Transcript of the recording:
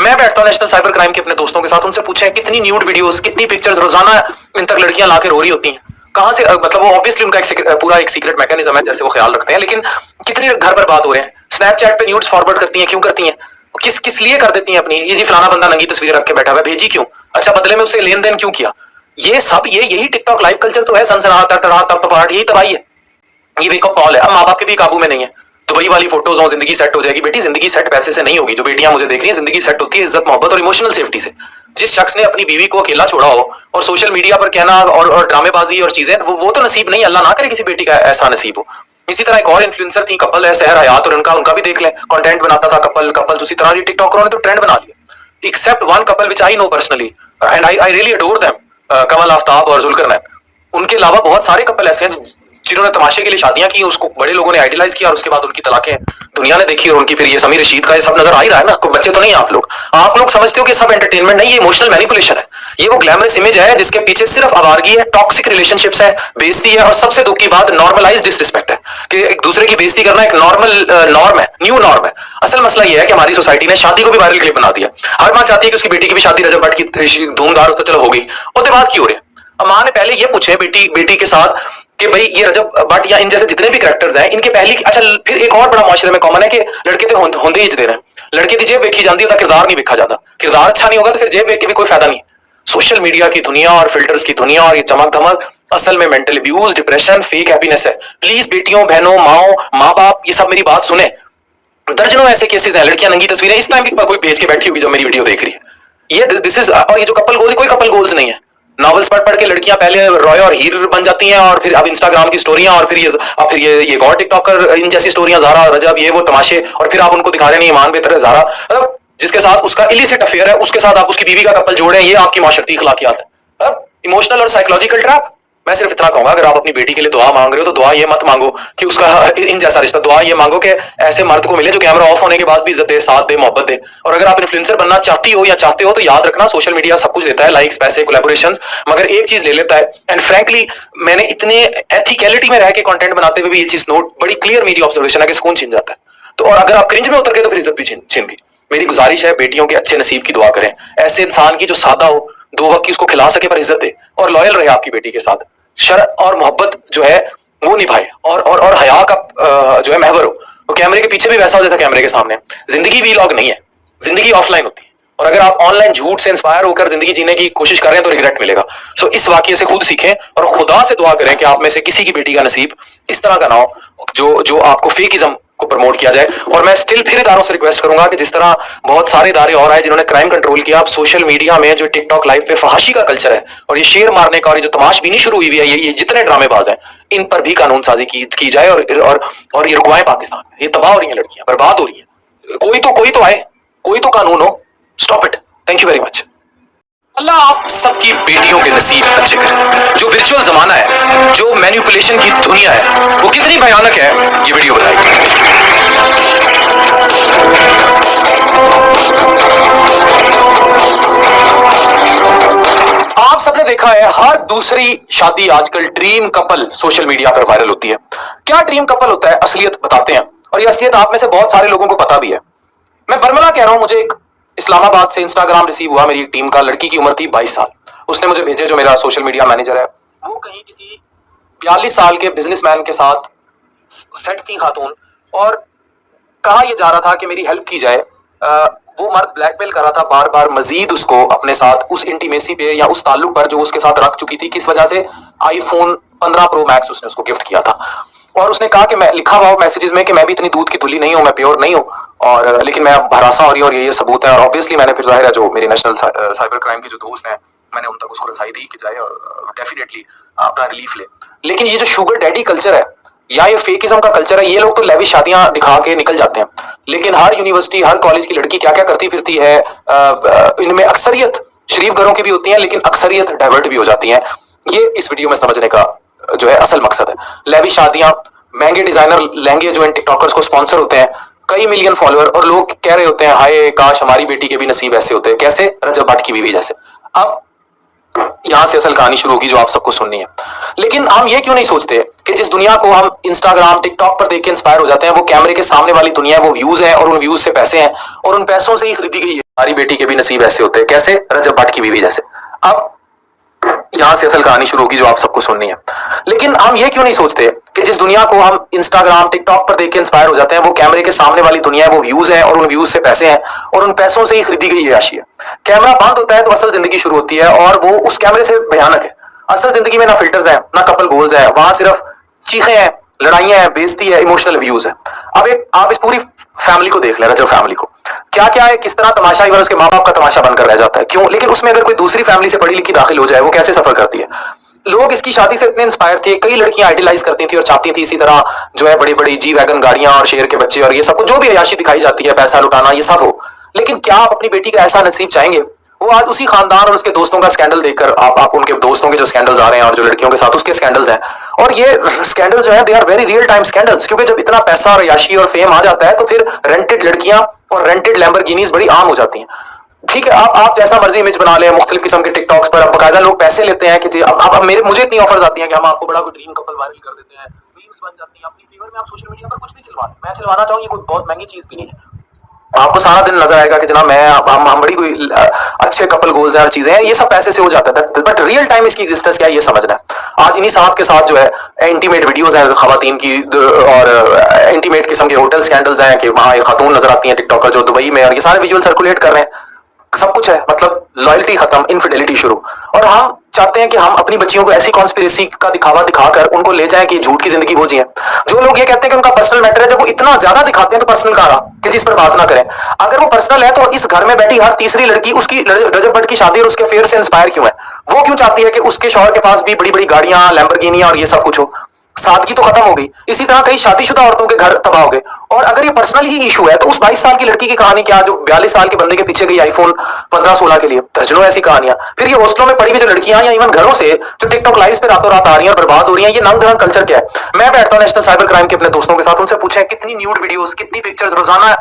मैं बैठता हूँ नेशनल साइबर क्राइम के अपने दोस्तों के साथ, उनसे पूछा है कितनी न्यूड वीडियोस, कितनी पिक्चर्स रोजाना इन तक लड़कियां लाके रो रही होती हैं, कहां से, मतलब वो ऑब्वियसली उनका पूरा एक सीक्रेट मैकेनिज्म है जैसे वो ख्याल रखते हैं, लेकिन कितने घर बर्बाद हो रहे हैं। स्नैपचैट पे न्यूड्स फॉरवर्ड करती हैं, क्यों करती हैं, किस किस लिए कर देती हैं अपनी, ये जी फलाना बंदा नंगी तस्वीर रख के बैठा हुआ है, भेजी क्यों, अच्छा बदले में उससे लेन देन क्यों किया, ये सब यही टिकटॉक लाइव कल्चर तो है, सनसनाहट तड़तड़ाहट, यही तबाही है, ये वेकअप कॉल है। अब माँ बाप के भी काबू में नहीं है, दुबई वाली फोटोज हो, जिंदगी सेट हो जाएगी, बेटी जिंदगी सेट पैसे से नहीं होगी, जो बेटियां मुझे देख रही हैं, जिंदगी सेट होती है इज्जत मोहब्बत और इमोशनल सेफ्टी से। जिस शख्स ने अपनी बीवी को अकेला छोड़ा हो और सोशल मीडिया पर कहना और ड्रामेबाजी और चीजें, वो तो नसीब नहीं, अल्लाह ना करे किसी बेटी का ऐसा नसीब हो। इसी तरह एक और इन्फ्लुएंसर थी, कपल है सहर हयात, और उनका भी देख लें, कंटेंट बनाता था कपल्स, उसी तरह टिकटॉकरों ने तो ट्रेंड बना लिया। Except one couple which I know personally and I really adore them, Kamal Aftab और जुल्करनैन। उनके अलावा बहुत सारे कपल ऐसे हैं जिन्होंने तमाशे के लिए शादियां की, उसको बड़े लोगों ने आइडियलाइज किया और उसके बाद उनकी तलाकें दुनिया ने देखी, और उनकी फिर ये समीर रशीद का ये सब नजर आ ही रहा है ना। कोई बच्चे तो नहीं आप लोग समझते हो कि सब एंटरटेनमेंट नहीं, ये इमोशनल मैनिपुलेशन है, ये वो ग्लैमरस इमेज है जिसके पीछे सिर्फ आवारगी है, टॉक्सिक रिलेशनशिप्स है, बेइज्जती है, और सबसे दुख की बात नॉर्मलाइज्ड डिसरिस्पेक्ट है कि एक दूसरे की बेइज्जती करना एक नॉर्मल नॉर्म है, न्यू नॉर्म है। असल मसला ये है कि हमारी सोसाइटी ने शादी को भी वायरल क्लिप बना दिया। हर मां चाहती है कि उसकी बेटी की भी शादी रजब भट्ट की धूमधार तो चलो हो गई, उसके बाद की हो रही है। अब मां ने पहले ये पूछे बेटी के साथ कि भाई ये रजब भट्ट या इन जैसे जितने भी कैरेक्टर्स हैं, इनके पहली, अच्छा फिर एक और बड़ा माशरे में कॉमन है कि लड़के तो होंदे ही दे रहे हैं, लड़के की जेब देखी जाती है, किरदार नहीं देखा जाता, किरदार अच्छा नहीं होगा तो फिर जेब देख के भी कोई फायदा नहीं। सोशल मीडिया की दुनिया और फिल्टर्स की दुनिया और ये चमक धमक असल में mental abuse, depression, fake happiness है। प्लीज बेटियों, बहनों, माँ बाप, ये सब मेरी बात सुने। दर्जनों ऐसे केसेस हैं, लड़कियां नंगी तस्वीरें इस टाइम भी कोई भेज के बैठी होगी जो मेरी वीडियो देख रही है, ये दिस इज, और ये जो कपल गोल, कोई कपल गोल्स नहीं है। नॉवेल्स पढ़ के लड़कियां पहले रॉय और हीर बन जाती हैं, और फिर अब इंस्टाग्राम की स्टोरियां, और फिर ये गॉड टिकटॉकर, इन जैसी स्टोरियां, ज़ारा रजब, ये वो तमाशे, और फिर आप उनको दिखा रहे हैं ईमान बेहतर है ज़ारा, मतलब जिसके साथ उसका इलिसिट अफेयर है, उसके साथ आप उसकी बीवी का कपल जोड़े, ये आपकी माशरती अखलाकियात है, इमोशनल और साइकोलॉजिकल ट्रैप। मैं सिर्फ इतना कहूंगा, अगर आप अपनी बेटी के लिए दुआ मांग रहे हो तो दुआ ये मत मांगो कि उसका इन जैसा रिश्ता, दुआ ये मांगो कि ऐसे मर्द को मिले जो कैमरा ऑफ होने के बाद भी इज्जत दे, साथ दे, मोहब्बत दे। और अगर आप इन्फ्लुएंसर बनना चाहती हो या चाहते हो तो याद रखना, सोशल मीडिया सब कुछ देता है, लाइक्स, पैसे, कोलैबोरेशंस, मगर एक चीज ले लेता है। एंड फ्रैंकली मैंने इतने एथिकलिटी में रह के कंटेंट बनाते हुए भी ये चीज नोट, बड़ी क्लियर मेरी ऑब्जर्वेशन है कि सुकून छिन जाता है। तो और अगर आप क्रिंज में उतर गए तो फिर इज्जत भी छिन गई। मेरी गुजारिश है, बेटियों के अच्छे नसीब की दुआ करें, ऐसे इंसान की जो सादा हो, दो वक्त की उसको खिला सके पर इज्जत दे, और लॉयल रहे आपकी बेटी के साथ, शर और मोहब्बत जो है वो निभाए, और हया का जो है महवर हो। वो कैमरे के पीछे भी वैसा हो जैसा कैमरे के सामने। जिंदगी वीलॉग नहीं है, जिंदगी ऑफलाइन होती है, और अगर आप ऑनलाइन झूठ से इंस्पायर होकर जिंदगी जीने की कोशिश कर रहे हैं तो रिग्रेट मिलेगा। सो इस वाकये से खुद सीखें और खुदा से दुआ करें कि आप में से किसी की बेटी का नसीब इस तरह का ना हो जो आपको फेकिज्म को प्रमोट किया जाए। और मैं स्टिल फिर इदारों से रिक्वेस्ट करूंगा कि जिस तरह बहुत सारे इदारे और आए जिन्होंने क्राइम कंट्रोल किया, आप सोशल मीडिया में जो टिकटॉक लाइव पे फहाशी का कल्चर है और ये शेर मारने का और ये जो तमाशबीनी शुरू हुई है, ये जितने ड्रामेबाज हैं, इन पर भी कानून साजी की जाए और ये रुकवाएं पाकिस्तान में। ये तबाह हो रही है, लड़कियां बर्बाद हो रही है। कोई तो आए, कोई तो कानून हो। Stop it. Thank you very much. अल्लाह आप सबकी बेटियों के नसीब अच्छे करे। जो वर्चुअल जमाना है, जो मैनिपुलेशन की दुनिया है, वो कितनी भयानक है, ये वीडियो बताएगी। आप सबने देखा है, हर दूसरी शादी आजकल ड्रीम कपल सोशल मीडिया पर वायरल होती है। क्या ड्रीम कपल होता है, असलियत बताते हैं, और ये असलियत आप में से बहुत सारे लोगों को पता भी है। मैं बर्मला कह रहा हूं, मुझे एक इस्लामाबाद से इंस्टाग्राम रिसीव हुआ, मेरी टीम का, लड़की की उम्र थी 22 साल। उसने मुझे भेजे, जो मेरा सोशल मीडिया मैनेजर है, वो कहीं किसी 42 साल के बिजनेसमैन के साथ सेट थी खातून, और कहा यह जा रहा था कि मेरी हेल्प की जाए। वो मर्द ब्लैकमेल कर रहा था बार बार मजीद उसको अपने साथ उस इंटीमेसी पे या उस ताल्लुक पर जो उसके साथ रख चुकी थी, किस वजह से आईफोन 15 प्रो मैक्स उसने उसको गिफ्ट किया था। और उसने कहा कि मैं, लिखा हुआ मैसेजेस में कि मैं भी इतनी दूध की धुली नहीं हूँ, मैं प्योर नहीं हूँ, और लेकिन मैं भरासा हो रही हूँ, और ये सबूत है। और ऑब्वियसली मैंने फिर जाहिर है जो मेरे नेशनल साइबर क्राइम के जो दोस्त हैं, मैंने उन तक उसको रसाई दी कि जाए और डेफिनेटली अपना रिलीफ ले। लेकिन ये जो शुगर डैडी कल्चर है या ये फेकिज्म का कल्चर है, ये लोग तो लेविश शादियां दिखा के निकल जाते हैं, लेकिन हर यूनिवर्सिटी, हर कॉलेज की लड़की क्या क्या करती फिरती है। इनमें अक्सरियत शरीफ घरों की भी होती है, लेकिन अक्सरियत डाइवर्ट भी हो जाती है। ये इस वीडियो में समझने का जो है असल मकसद है। लेविश शादियां, महंगे डिजाइनर लहंगे जो इन टिकटॉकर्स को स्पॉन्सर होते हैं, कई मिलियन फॉलोअर, और लोग कह रहे होते हैं हाय काश हमारी बेटी के भी नसीब ऐसे होते हैं। कैसे? रजब भट्ट की बीवी जैसे। अब यहां से असल कहानी शुरू होगी जो आप सबको सुननी है। लेकिन हम ये क्यों नहीं सोचते कि जिस दुनिया को हम इंस्टाग्राम टिकटॉक पर देख के इंस्पायर हो जाते हैं, वो कैमरे के सामने वाली दुनिया है, वो व्यूज है और उन व्यूज से पैसे हैं और उन पैसों से ही खरीदी गई है। हमारी बेटी के भी नसीब ऐसे होते हैं, कैसे? रजब भट्ट की बीवी जैसे। अब यहां से असल कहानी शुरू होगी जो आप सबको सुननी है। लेकिन हम ये क्यों नहीं सोचते कि जिस दुनिया को हम इंस्टाग्राम टिकटॉक पर देख के इंस्पायर हो जाते हैं, वो कैमरे के सामने वाली दुनिया है, वो व्यूज है और उन व्यूज से पैसे हैं और उन पैसों से ही खरीदी गई अयाशी है। कैमरा बंद होता है तो असल जिंदगी शुरू होती है और वो उस कैमरे से भयानक है। असल जिंदगी में ना फिल्टर्स है, ना कपल गोल्स है, वहां सिर्फ चीखें हैं, लड़ाइयां हैं, बेइज्जती है, इमोशनल व्यूज है। अब एक आप इस पूरी फैमिली को देख लें, रजब फैमिली को, क्या क्या है, किस तरह तमाशा इवन उसके माँ बाप का तमाशा बनकर रह जाता है। क्यों? लेकिन उसमें अगर कोई दूसरी फैमिली से पढ़ी लिखी दाखिल हो जाए, वो कैसे सफर करती है। लोग इसकी शादी से इतने इंस्पायर थे, कई लड़कियां आइडियलाइज करती थी और चाहती थी इसी तरह जो है बड़ी बड़ी जी वैगन गाड़ियां और शेर के बच्चे और ये सब जो भी अयाशी दिखाई जाती है, पैसा लुटाना, ये सब हो। लेकिन क्या आप अपनी बेटी का ऐसा नसीब चाहेंगे? वो आज उसी खानदान और उसके दोस्तों का स्कैंडल देखकर आप उनके दोस्तों के जो स्कैंडल्स आ रहे हैं और जो लड़कियों के साथ उसके स्कैंडल्स हैं, और ये स्कैंडल जो है they are very real time scandals. क्योंकि जब इतना पैसा और अयाशी और फेम आ जाता है तो फिर रेंटेड लड़कियां और रेंटेड लैम्बोर्गिनीज बड़ी आम हो जाती हैं। ठीक है, आप जैसा मर्जी इमेज बना ले, मुख्तलिफ किस्म के टिकटॉक्स पर अब बाकायदा लोग पैसे लेते हैं कि जी अब मेरे मुझे इतनी ऑफर्स आती हैं कि हम आपको बड़ा कोई ड्रीम कपल वायरल कर देते हैं, मीम्स बन जाती हैं अपनी फेवर में, आप सोशल मीडिया पर कुछ भी चलवा, मैं चलवाना चाहूँ, ये कोई बहुत महंगी चीज भी नहीं है। आपको सारा दिन नजर आएगा कि जनाब मैं हम बड़ी कोई अच्छे कपल गोल्स हैं और चीजें हैं, ये सब पैसे से हो जाता है। बट रियल टाइम इसकी एग्जिस्टेंस क्या है ये समझना है। आज इन्हीं साहब के साथ जो है इंटीमेट वीडियोस हैं खवातीन की और इंटीमेट किस्म के होटल स्कैंडल्स हैं कि वहां खातून नजर आती हैं टिकटॉकर जो दुबई में, और ये सारे विजुअल सर्कुलेट कर रहे हैं। सब कुछ है, मतलब लॉयल्टी खत्म, इनफिडेलिटी शुरू। और हम चाहते हैं कि हम अपनी बच्चियों को ऐसी कॉन्स्पिरेसी का दिखावा दिखाकर उनको ले जाएं कि झूठ की जिंदगी वो जिए। जो लोग ये कहते हैं कि उनका पर्सनल मैटर है, जब वो इतना ज्यादा दिखाते हैं तो पर्सनल कहा रहा कि जिस पर बात ना करें। अगर वो पर्सनल है तो इस घर में बैठी हर तीसरी लड़की उसकी रजब भट्ट की शादी और उसके फेयर से इंस्पायर क्यों है? वो क्यों चाहती है कि उसके शौहर के पास भी बड़ी बड़ी गाड़ियां, लैम्बोर्गिनियां और ये सब कुछ हो? सादगी तो खत्म हो गई। इसी तरह कई शादीशुदा औरतों के घर तबाह हो गए। और अगर ये पर्सनल ही इशू है तो उस 22 साल की लड़की की कहानी क्या, जो 42 साल के बंदे के पीछे गई आईफोन 15-16 के लिए? दर्जनों ऐसी कहानियां। फिर ये हॉस्टलों में पड़ी हुई जो लड़कियां या इवन घरों से जो टिकटॉक लाइव पे रातों रात आ रही हैं और बर्बाद हो रही हैं, ये नंग धड़ंग कल्चर क्या है? मैं बैठता हूं नेशनल साइबर क्राइम के अपने दोस्तों के साथ, उनसे पूछे कितनी न्यूड वीडियोस, कितनी पिक्चर्स रोजाना